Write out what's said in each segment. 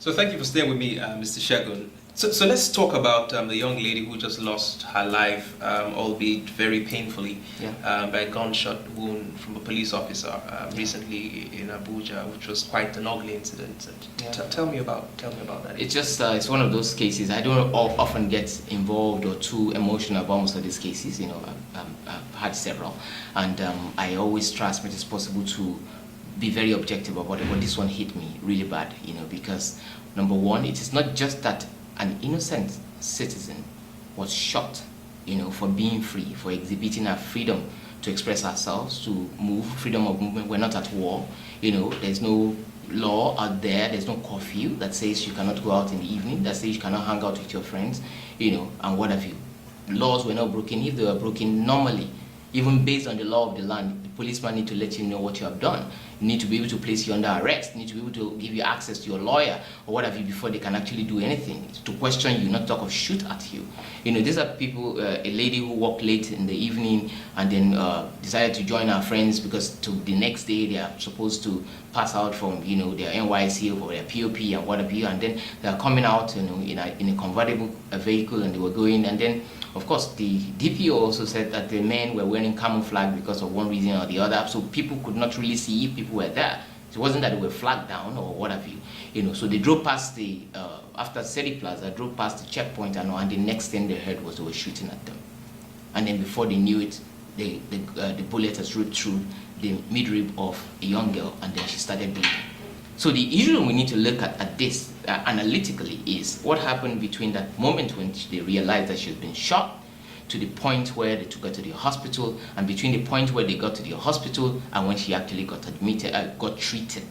So thank you for staying with me, Mr. Segun. So let's talk about the young lady who just lost her life, albeit very painfully, by a gunshot wound from a police officer recently in Abuja, which was quite an ugly incident. Tell me about that. It's just it's one of those cases. I don't often get involved or too emotional about most of these cases. You know, I've had several, and I always try as much as possible to be very objective about it. But this one hit me really bad, you know, because number one, it is not just that an innocent citizen was shot, you know, for being free, for exhibiting our freedom to express ourselves, to move, freedom of movement. We're not at war, you know, there's no law out there, there's no curfew that says you cannot go out in the evening, that says you cannot hang out with your friends, you know, and what have you. Laws were not broken. If they were broken normally, even based on the law of the land, the policeman need to let you know what you have done. You need to be able to place you under arrest. You need to be able to give you access to your lawyer or what have you before they can actually do anything, to question you, not talk of shoot at you. You know, these are people, a lady who worked late in the evening and then decided to join our friends because the next day they are supposed to pass out from, you know, their NYC or their POP and what have you, and then they are coming out, you know, in a convertible vehicle, and they were going, and then of course the DPO also said that the men were wearing camouflage because of one reason or the other, so people could not really see if people were there. It wasn't that they were flagged down or what have you, you know. So they drove past the after Seri Plaza, drove past the checkpoint, and the next thing they heard was they were shooting at them, and then before they knew it, the bullet has ripped through the midrib of a young girl, and then she started bleeding. So the issue we need to look at this analytically is what happened between that moment when they realized that she's been shot to the point where they took her to the hospital, and between the point where they got to the hospital and when she actually got admitted, got treated.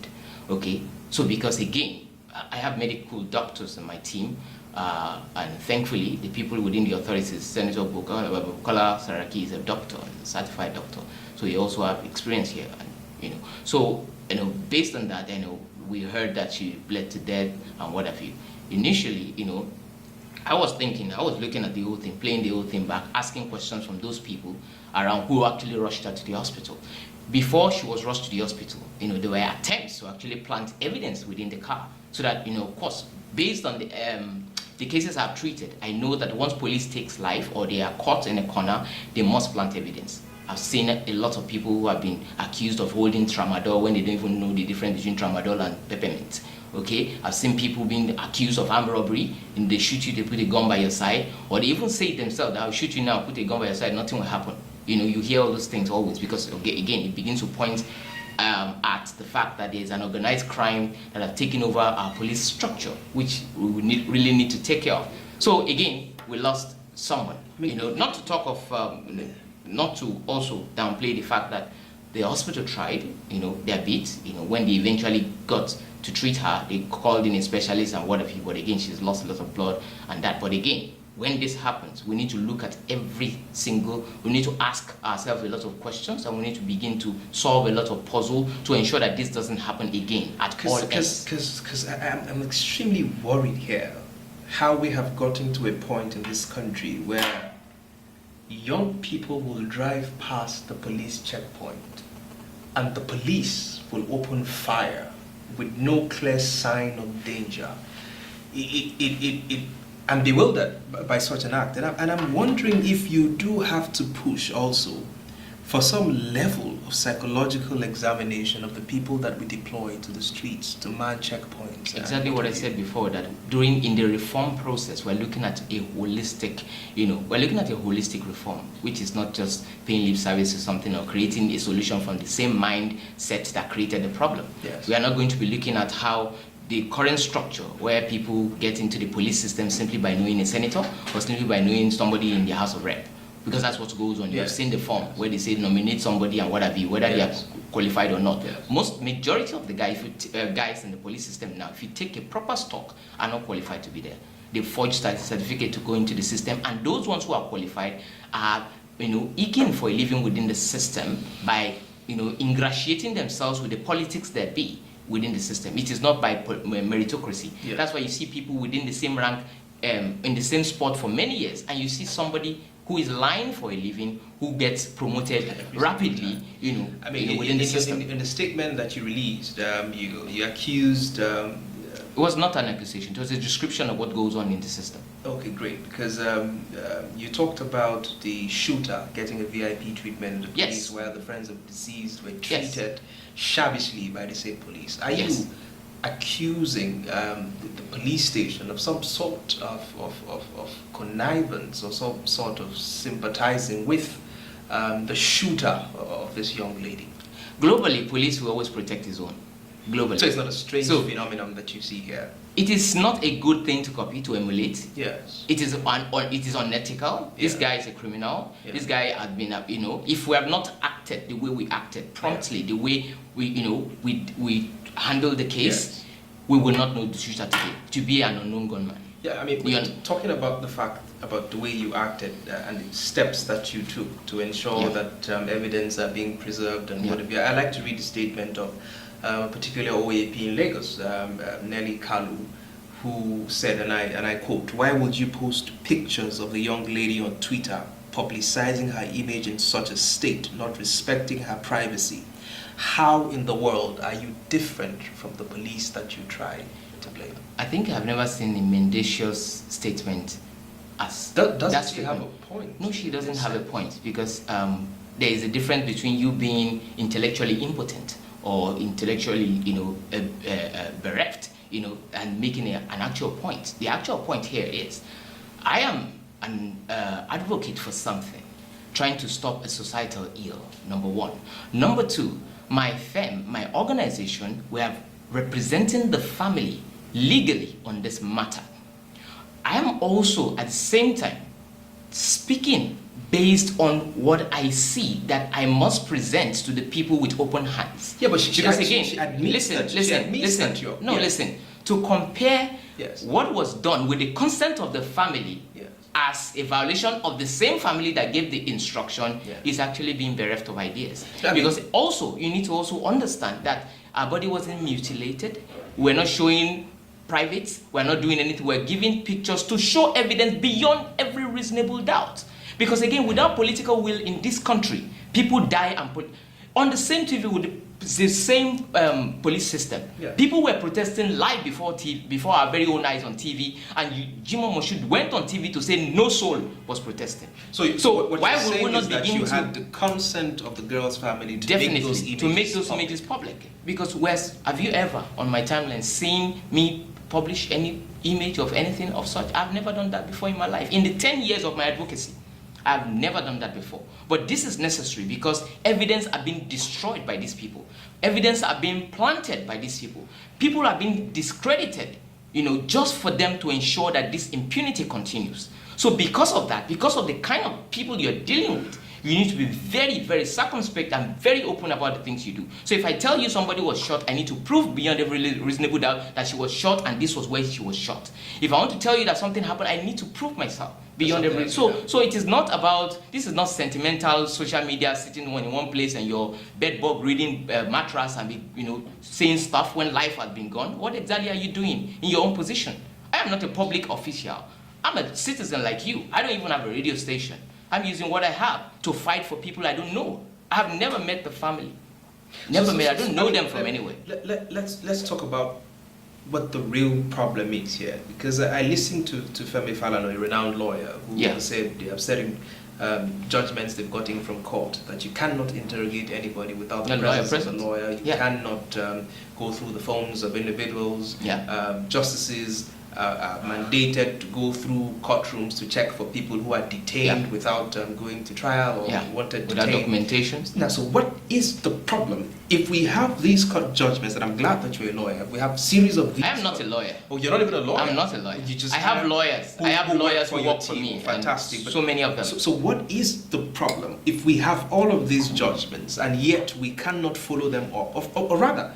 Okay, so because again, I have medical doctors in my team, and thankfully the people within the authorities, Senator Bukola Saraki is a doctor, a certified doctor, so he also have experience here, and, you know. So, you know, based on that, you know, we heard that she bled to death and what have you. Initially, you know, I was looking at the whole thing, playing the whole thing back, asking questions from those people around who actually rushed her to the hospital. Before she was rushed to the hospital, you know, there were attempts to actually plant evidence within the car, so that, you know, of course, based on the cases I've treated, I know that once police takes life or they are caught in a corner, they must plant evidence. I've seen a lot of people who have been accused of holding tramadol when they don't even know the difference between tramadol and peppermint. Okay, I've seen people being accused of armed robbery, and they shoot you, they put a gun by your side, or they even say themselves, I'll shoot you now, put a gun by your side, nothing will happen. You know, you hear all those things always, because again, it begins to point at the fact that there's an organized crime that have taken over our police structure, which we really need to take care of. So again, we lost someone. You know, not to talk of, not to also downplay the fact that the hospital tried, you know, their bit, you know, when they eventually got to treat her, they called in a specialist and whatever, but again, she's lost a lot of blood and that. But again, when this happens, we need to look at we need to ask ourselves a lot of questions, and we need to begin to solve a lot of puzzle to ensure that this doesn't happen again at all ends. Because I'm extremely worried here how we have gotten to a point in this country where young people will drive past the police checkpoint and the police will open fire with no clear sign of danger. I'm bewildered by such an act, and I'm wondering if you do have to push also for some level of psychological examination of the people that we deploy to the streets to man checkpoints. Exactly what I said before, that in the reform process, we're looking at a holistic, you know, we're looking at a holistic reform, which is not just paying lip service to something or creating a solution from the same mindset that created the problem. Yes. We are not going to be looking at how the current structure where people get into the police system simply by knowing a senator or simply by knowing somebody in the House of Rep. Because that's what goes on. Yes. You have seen the form where they say nominate somebody and what have you, whether they are qualified or not. Yes. Majority of the guys in the police system now, if you take a proper stock, are not qualified to be there. They forge certificate to go into the system, and those ones who are qualified are, you know, eking for a living within the system by, you know, ingratiating themselves with the politics there be within the system. It is not by meritocracy. Yes. That's why you see people within the same rank, in the same spot for many years, and you see somebody who is lying for a living, who gets promoted rapidly, you know, I mean, within the system. In the statement that you released, you accused It was not an accusation. It was a description of what goes on in the system. Okay, great. Because you talked about the shooter getting a VIP treatment in the police, Yes. where the friends of deceased were treated shavishly by the same police. Are you accusing the police station of some sort of connivance or some sort of sympathizing with the shooter of this young lady? Globally, police will always protect his own. Globally. So it's not a strange phenomenon that you see here. It is not a good thing to copy, to emulate. Yes. It is unethical. This guy is a criminal. Yeah. This guy has been, if we have not acted the way we acted promptly, the way we handle the case, we will not know the future today. To be an unknown gunman. Yeah, I mean, talking about the fact about the way you acted and the steps that you took to ensure that evidence are being preserved and whatever. I like to read the statement of particularly OAP in Lagos, Nelly Kalu, who said, and I quote, "Why would you post pictures of the young lady on Twitter, publicizing her image in such a state, not respecting her privacy? How in the world are you different from the police that you try to blame?" I think I've never seen a mendacious statement as does she have a point? No, she doesn't have a point, because there is a difference between you being intellectually impotent or intellectually, bereft, and making an actual point. The actual point here is, I am an advocate for something, trying to stop a societal ill, number one. Number two, my firm, my organization, we are representing the family legally on this matter. I am also at the same time speaking based on what I see that I must present to the people with open hands. Yeah, but she admits listen. Listen. To compare what was done with the consent of the family as a violation of the same family that gave the instruction is actually being bereft of ideas. Because also, you need to also understand that our body wasn't mutilated. We're not showing privates. We're not doing anything. We're giving pictures to show evidence beyond every reasonable doubt. Because again, without political will in this country, people die and put on the same TV with the same police system. People were protesting live before our very own eyes on TV, and Jimoh Moshood went on TV to say no soul was protesting. So what why would we not begin you had the consent of the girl's family to make those images public? Because have you ever on my timeline seen me publish any image of anything of such? I've never done that before in my life. In the 10 years of my advocacy, I've never done that before. But this is necessary because evidence are being destroyed by these people. Evidence are being planted by these people. People are being discredited, just for them to ensure that this impunity continues. So because of that, because of the kind of people you're dealing with, you need to be very, very circumspect and very open about the things you do. So if I tell you somebody was shot, I need to prove beyond every reasonable doubt that she was shot and this was where she was shot. If I want to tell you that something happened, I need to prove myself beyond every... So it is not about... This is not sentimental social media sitting in one place and your bedbug reading mattress and saying stuff when life has been gone. What exactly are you doing in your own position? I am not a public official. I'm a citizen like you. I don't even have a radio station. I'm using what I have to fight for people I don't know. I have never met the family. I don't know them from anywhere. Let's talk about what the real problem is here. Because I listened to Femi Falana, a renowned lawyer, who said they have certain judgments they've gotten from court that you cannot interrogate anybody without the presence of a lawyer. You cannot go through the phones of individuals. Justices are mandated to go through courtrooms to check for people who are detained without going to trial or wanted without documentation. Now, so what is the problem if we have these court judgments? And I'm glad that you're a lawyer. We have series of these. I am not a lawyer. Oh, you're not even a lawyer. I'm not a lawyer. You just I have lawyers. I have lawyers who work for me. Fantastic. So many of them. So what is the problem if we have all of these judgments and yet we cannot follow them up? Or rather,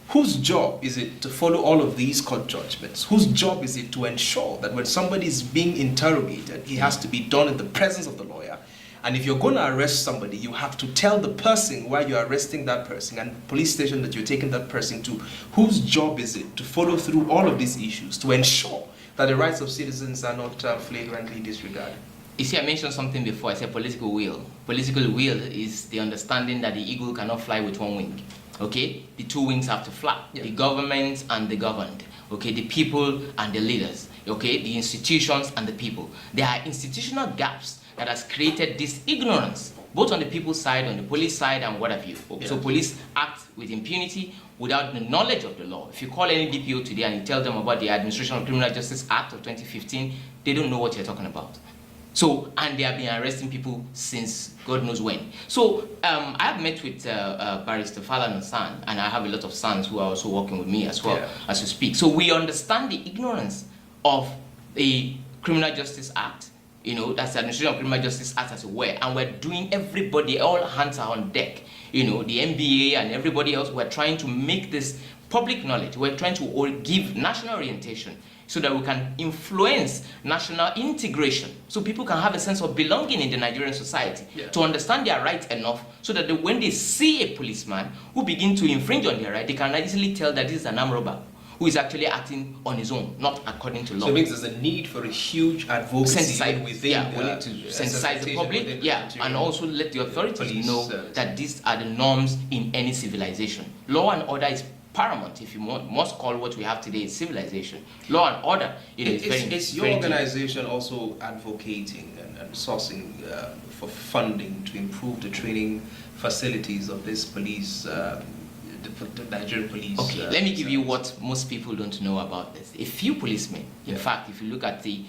whose job is it to follow all of these court judgments? Whose job is it to ensure that when somebody is being interrogated, he has to be done in the presence of the lawyer? And if you're going to arrest somebody, you have to tell the person why you're arresting that person and the police station that you're taking that person to. Whose job is it to follow through all of these issues to ensure that the rights of citizens are not flagrantly disregarded? You see, I mentioned something before. I said political will. Political will is the understanding that the eagle cannot fly with one wing. Okay, the two wings have to fly. The government and the governed. Okay, the people and the leaders. Okay, the institutions and the people. There are institutional gaps that has created this ignorance, both on the people's side, on the police side, and what have you. So police act with impunity without the knowledge of the law. If you call any DPO today and you tell them about the Administration of Criminal Justice Act of 2015, they don't know what you're talking about. So, and they have been arresting people since God knows when. So, I have met with Barrister Falana San, and I have a lot of sons who are also working with me as well as we speak. So, we understand the ignorance of the Criminal Justice Act. You know, that's the Administration of Criminal Justice Act as a way, and we're doing everybody, all hands are on deck. You know, the NBA and everybody else, we're trying to make this public knowledge. We're trying to give national orientation so that we can influence national integration, so people can have a sense of belonging in the Nigerian society, to understand their rights enough so that when they see a policeman who begin to infringe on their right, they can easily tell that this is an armed robber who is actually acting on his own, not according to law. So it means there's a need for a huge advocacy within we need to sensitize the public, and also let the authorities know that these are the norms in any civilization. Law and order is paramount. If you must call what we have today is civilization. Law and order, is your organization also advocating and sourcing for funding to improve the training facilities of this police, the Nigerian police? Okay, let me give you what most people don't know about this. A few policemen, in fact, if you look at the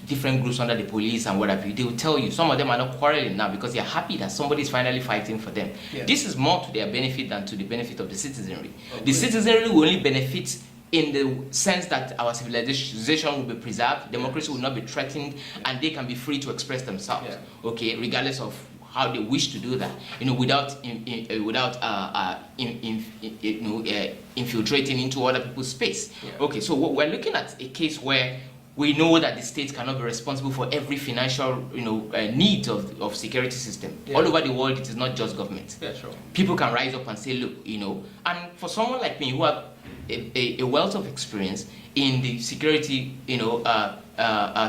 different groups under the police and what have you, they will tell you some of them are not quarreling now because they're happy that somebody is finally fighting for them. This is more to their benefit than to the benefit of the citizenry. The citizenry will only benefit in the sense that our civilization will be preserved, democracy will not be threatened, and they can be free to express themselves, okay, regardless of how they wish to do that, you know, without infiltrating into other people's space. Okay, so we're looking at a case where we know that the state cannot be responsible for every financial, needs of security system. All over the world, it is not just government. People can rise up and say, look, and for someone like me who have a wealth of experience in the security,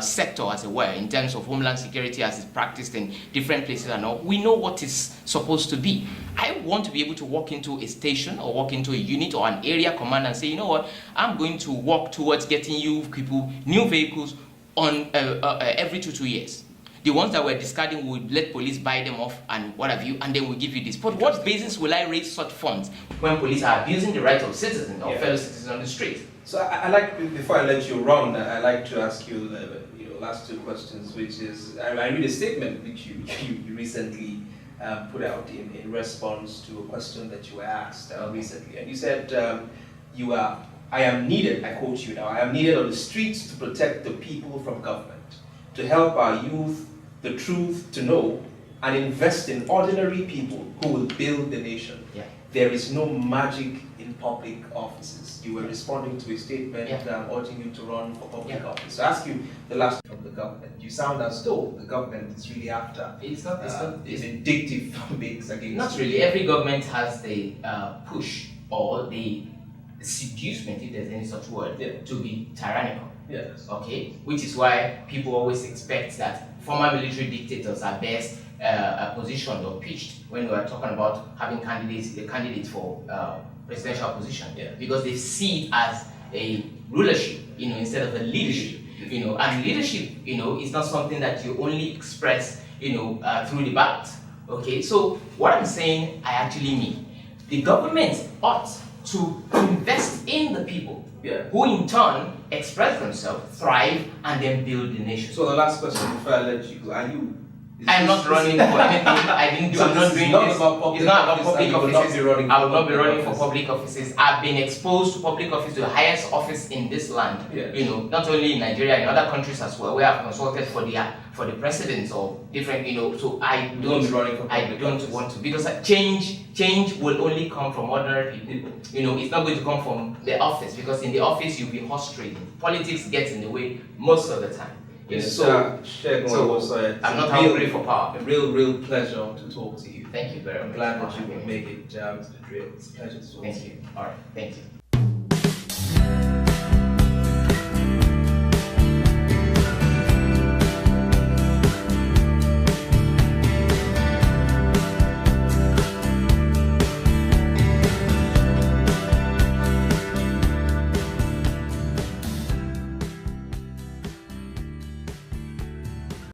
sector as it were, in terms of homeland security as it's practiced in different places and all, we know what is supposed to be. I want to be able to walk into a station or walk into a unit or an area command and say, you know what, I'm going to walk towards getting you people new vehicles on every 2 years. The ones that we're discarding, we'll let police buy them off and what have you, and then we'll give you this. But what basis will I raise such funds when police are abusing the rights of citizens or fellow citizens on the street? So I like, before I let you run, I like to ask you the last two questions, which is, I read a statement which you recently put out in response to a question that you were asked recently, and you said I am needed, I quote you now, I am needed on the streets to protect the people from government, to help our youth the truth to know, and invest in ordinary people who will build the nation. There is no magic in public offices. You were responding to a statement urging you to run for public office. So I ask you the last from the government. You sound as though the government is really after it's vindictive mix against. Not really. Every government has the push or the seducement, if there's any such word, to be tyrannical. Okay, which is why people always expect that former military dictators are best positioned or pitched when we are talking about having candidates for presidential position, because they see it as a rulership, instead of a leadership, and leadership, is not something that you only express, through the ballot. Okay, so what I'm saying, I actually mean the government ought to invest in the people, who in turn express themselves, thrive, and then build the nation. So the last question before I let you go, I'm not running for anything. I'm not doing this. It's not about public offices. I will not be running for public offices. I've been exposed to public office, to the highest office in this land. Not only in Nigeria, in other countries as well, where I've consulted for the presidents or different, so I don't want to, because change will only come from ordinary people. It's not going to come from the office, because in the office you'll be horse trading. Politics gets in the way most of the time. Según Awosanya, I'm not hungry for power. A real pleasure to talk to you. Thank you very much. I'm glad that you could make it to the drill. It's a pleasure to talk to you. Thank you. All right. Thank you.